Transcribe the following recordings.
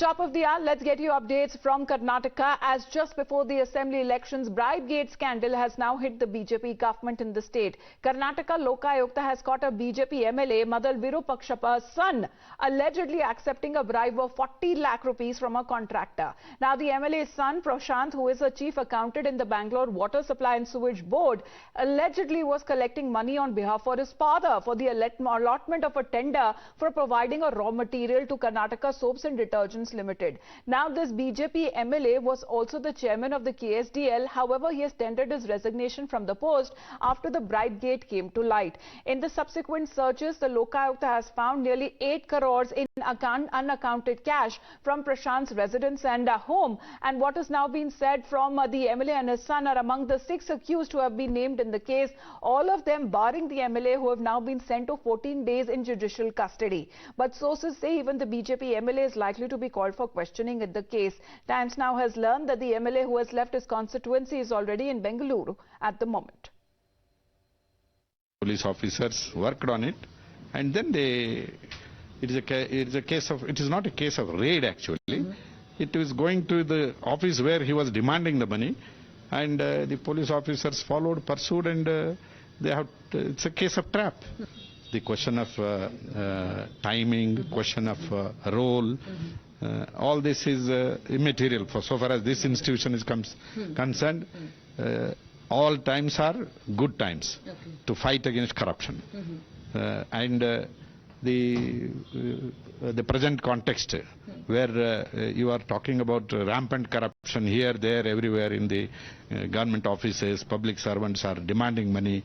top of the hour, let's get you updates from Karnataka, as just before the assembly elections, bribe gate scandal has now hit the BJP government in the state. Karnataka Lokayukta has caught a BJP MLA, Madal Virupakshapa's son, allegedly accepting a bribe of 40 lakh rupees from a contractor. Now, the MLA's son, Prashant, who is a chief accountant in the Bangalore Water Supply and Sewage Board, allegedly was collecting money on behalf of his father for the allotment of a tender for providing a raw material to Karnataka Soaps and Detergents Limited. Now, this BJP MLA was also the chairman of the KSDL. However, he has tendered his resignation from the post after the bribe gate came to light. In the subsequent searches, the Lokayukta has found nearly 8 crores in unaccounted cash from Prashant's residence and home. And what has now been said from the MLA and his son are among the 6 accused who have been named in the case, all of them barring the MLA, who have now been sent to 14 days in judicial custody. But sources say even the BJP MLA is likely to be called for questioning in the case. Times Now has learned that the MLA who has left his constituency is already in Bengaluru at the moment. Police officers worked on it, and then it is not a case of raid actually. It is going to the office where he was demanding the money, and the police officers pursued, and it's a case of trap. The question of timing, question of role, all this is immaterial so far as this institution is concerned. All times are good times to fight against corruption. And the present context where you are talking about rampant corruption here, there, everywhere in the government offices, public servants are demanding money.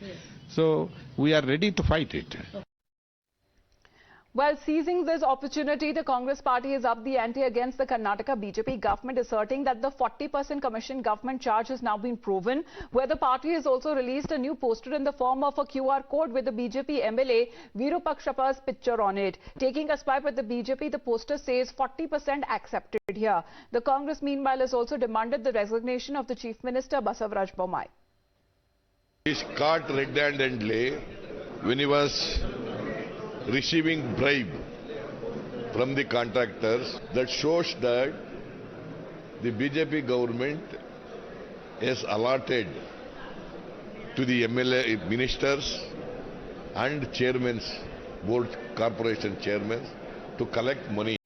So we are ready to fight it. Well, seizing this opportunity, the Congress party has upped the ante against the Karnataka BJP government, asserting that the 40% commission government charge has now been proven, where the party has also released a new poster in the form of a QR code with the BJP MLA Virupakshapa's picture on it. Taking a swipe at the BJP, the poster says 40% accepted here. The Congress, meanwhile, has also demanded the resignation of the Chief Minister Basavaraj Bommai. He's caught red-handedly when he was receiving bribe from the contractors. That shows that the BJP government has allotted to the MLA ministers and chairmen, board corporation chairmen, to collect money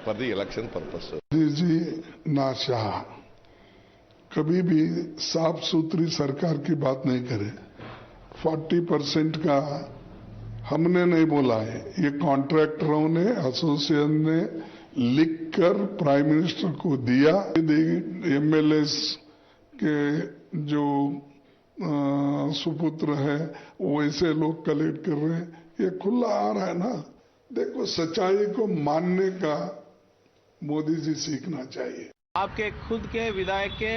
for the election purpose. जी ना शाह कभी भी साफ सुथरी सरकार की बात नहीं करे। 40% का हमने नहीं बोला है, ये कॉन्ट्रैक्टरों ने, एसोसिएशन ने लिखकर प्राइम मिनिस्टर को दिया। एमएलएस के जो सुपुत्र है वैसे लोग कलेक्ट कर रहे हैं, ये खुला आ रहा है ना। देखो, सच्चाई को मानने का मोदी जी सीखना चाहिए। आपके खुद के विधायक के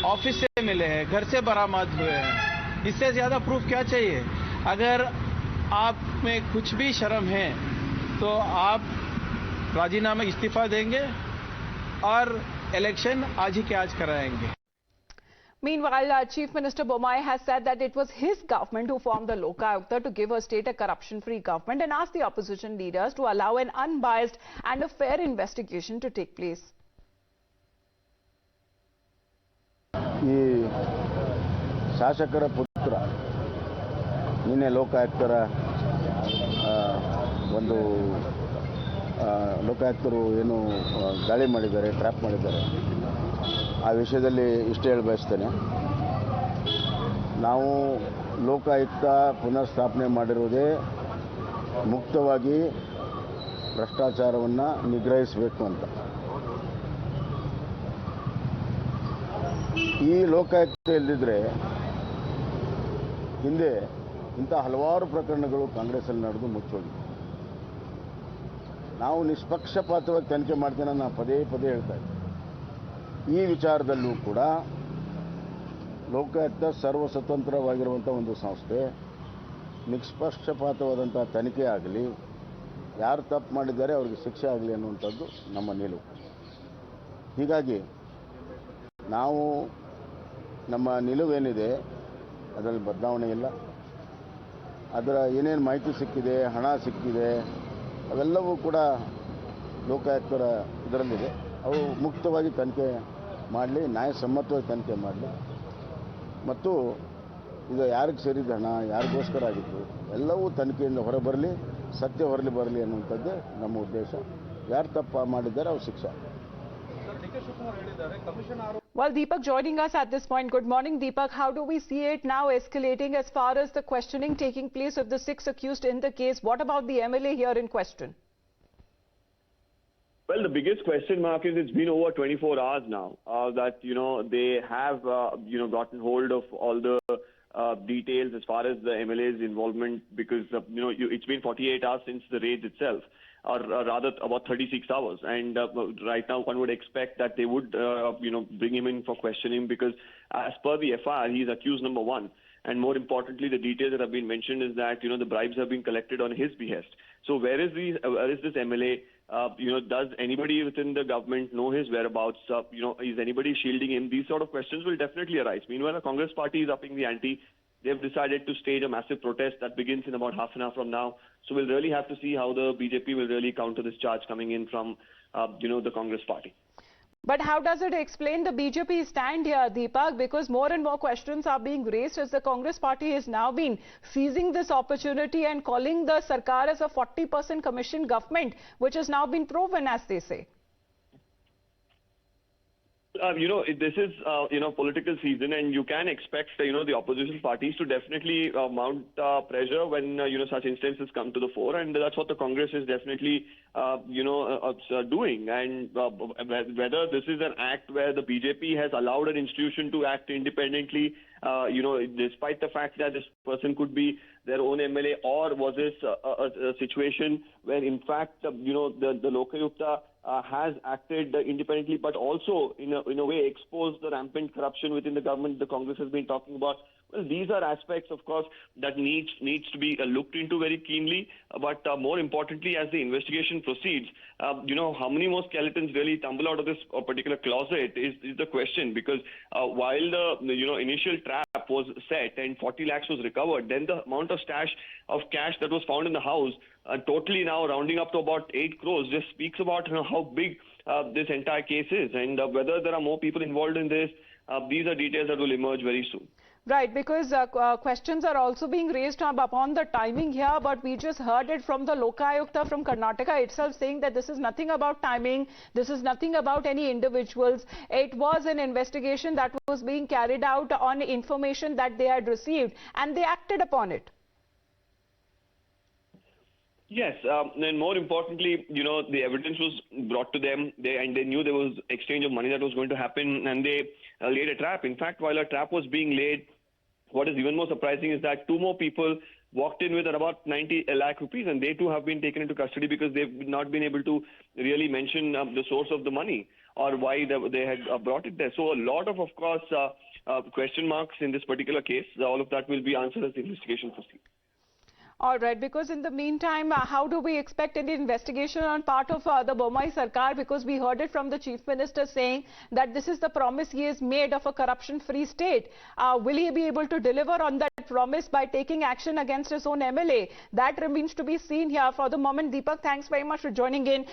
ऑफिस से मिले हैं, घर से बरामद हुए हैं, इससे ज्यादा प्रूफ क्या चाहिए? अगर आप में कुछ भी शर्म है तो आप राजीनामा इस्तीफा देंगे और इलेक्शन आज ही के आज कराएंगे। Meanwhile, Chief Minister Bommai has said that it was his government who formed the Lokayukta to give a state a corruption-free government, and asked the opposition leaders to allow an unbiased and a fair investigation to take place. ಈ ಶಾಸಕರ ಪುತ್ರ ನಿನ್ನೆ ಲೋಕಾಯುಕ್ತರ ಒಂದು ಲೋಕಾಯುಕ್ತರು ಏನು ದಾಳಿ ಮಾಡಿದ್ದಾರೆ, trap ಮಾಡಿದ್ದಾರೆ, ಆ ವಿಷಯದಲ್ಲಿ ಇಷ್ಟೇ ಹೇಳ ಬಯಸ್ತೇನೆ. ನಾವು ಲೋಕಾಯುಕ್ತ ಪುನರ್ ಸ್ಥಾಪನೆ ಮಾಡಿರುವುದೇ ಮುಕ್ತವಾಗಿ ಭ್ರಷ್ಟಾಚಾರವನ್ನು ನಿಗ್ರಹಿಸಬೇಕು ಅಂತ. ಈ ಲೋಕಾಯುಕ್ತ ಇಲ್ಲದಿದ್ದರೆ ಹಿಂದೆ ಇಂಥ ಹಲವಾರು ಪ್ರಕರಣಗಳು ಕಾಂಗ್ರೆಸ್ಸಲ್ಲಿ ನಡೆದು ಮುಚ್ಚೋಗಿದೆ. ನಾವು ನಿಷ್ಪಕ್ಷಪಾತವಾಗಿ ತನಿಖೆ ಮಾಡ್ತೇನೆ ನಾನು ಪದೇ ಪದೇ ಹೇಳ್ತಾ ಇದ್ದೆ. ಈ ವಿಚಾರದಲ್ಲೂ ಕೂಡ ಲೋಕಾಯುಕ್ತ ಸರ್ವಸ್ವತಂತ್ರವಾಗಿರುವಂಥ ಒಂದು ಸಂಸ್ಥೆ, ನಿಷ್ಪಕ್ಷಪಾತವಾದಂಥ ತನಿಖೆ ಆಗಲಿ, ಯಾರು ತಪ್ಪು ಮಾಡಿದ್ದಾರೆ ಅವ್ರಿಗೆ ಶಿಕ್ಷೆ ಆಗಲಿ ಅನ್ನುವಂಥದ್ದು ನಮ್ಮ ನಿಲುವು. ಹೀಗಾಗಿ ನಾವು ನಮ್ಮ ನಿಲುವೇನಿದೆ ಅದರಲ್ಲಿ ಬದಲಾವಣೆ ಇಲ್ಲ. ಅದರ ಏನೇನು ಮಾಹಿತಿ ಸಿಕ್ಕಿದೆ, ಹಣ ಸಿಕ್ಕಿದೆ, ಅವೆಲ್ಲವೂ ಕೂಡ ಲೋಕಾಯುಕ್ತರ ಇದರಲ್ಲಿದೆ. ಅವು ಮುಕ್ತವಾಗಿ ತನಿಖೆ ಮಾಡಲಿ, ನ್ಯಾಯಸಮ್ಮತವಾಗಿ ತನಿಖೆ ಮಾಡಲಿ ಮತ್ತು ಇದು ಯಾರಿಗೆ ಸೇರಿದ ಹಣ, ಯಾರಿಗೋಸ್ಕರ ಆಗಿತ್ತು ಎಲ್ಲವೂ ತನಿಖೆಯಿಂದ ಹೊರಬರಲಿ, ಸತ್ಯ ಬರಲಿ ಅನ್ನುವಂಥದ್ದೇ ನಮ್ಮ ಉದ್ದೇಶ. ಯಾರು ತಪ್ಪು ಮಾಡಿದ್ದಾರೆ ಅವ್ರು ಶಿಕ್ಷೆ. Well, Deepak joining us at this point. Good morning, Deepak. How do we see it now escalating as far as the questioning taking place of the 6 accused in the case? What about the MLA here in question? Well, the biggest question mark is it's been over 24 hours now that, they have, gotten hold of all the details as far as the MLA's involvement because, it's been 48 hours since the raids itself. Or rather about 36 hours. And right now one would expect that they would, bring him in for questioning because as per the FIR, he is accused number 1. And more importantly, the details that have been mentioned is that, the bribes have been collected on his behest. So where is this MLA? Does anybody within the government know his whereabouts? Is anybody shielding him? These sort of questions will definitely arise. Meanwhile, the Congress party is upping the ante. They've decided to stage a massive protest that begins in about half an hour from now. So we'll really have to see how the BJP will really counter this charge coming in from, the Congress party. But how does it explain the BJP stand here, Deepak? Because more and more questions are being raised as the Congress party has now been seizing this opportunity and calling the Sarkar as a 40% commission government, which has now been proven, as they say. This is, political season and you can expect, the opposition parties to definitely mount pressure when, such instances come to the fore. And that's what the Congress is definitely, doing. And whether this is an act where the BJP has allowed an institution to act independently, despite the fact that this person could be their own MLA, or was this a situation where in fact, the Lokayukta has acted independently, but also in a way exposed the rampant corruption within the government the Congress has been talking about. Well, these are aspects, of course, that needs to be looked into very keenly. But more importantly, as the investigation proceeds, how many more skeletons really tumble out of this particular closet is the question. Because while the initial trap was set and 40 lakhs was recovered, then the amount of stash of cash that was found in the house, totally now rounding up to about 8 crores, just speaks about how big this entire case is. And whether there are more people involved in this, these are details that will emerge very soon. Right, because questions are also being raised upon the timing here, but we just heard it from the Lokayukta from Karnataka itself saying that this is nothing about timing, this is nothing about any individuals. It was an investigation that was being carried out on information that they had received and they acted upon it. Yes, and more importantly, the evidence was brought to them, and they knew there was exchange of money that was going to happen, and they laid a trap. In fact, while a trap was being laid, what is even more surprising is that 2 more people walked in with about 90 lakh rupees, and they too have been taken into custody because they've not been able to really mention the source of the money or why they had brought it there. So a lot of course, question marks in this particular case. All of that will be answered as the investigation proceeds. All right, because in the meantime, how do we expect any investigation on part of the Bommai Sarkar? Because we heard it from the Chief Minister saying that this is the promise he has made of a corruption-free state. Will he be able to deliver on that promise by taking action against his own MLA? That remains to be seen here. For the moment, Deepak, thanks very much for joining in.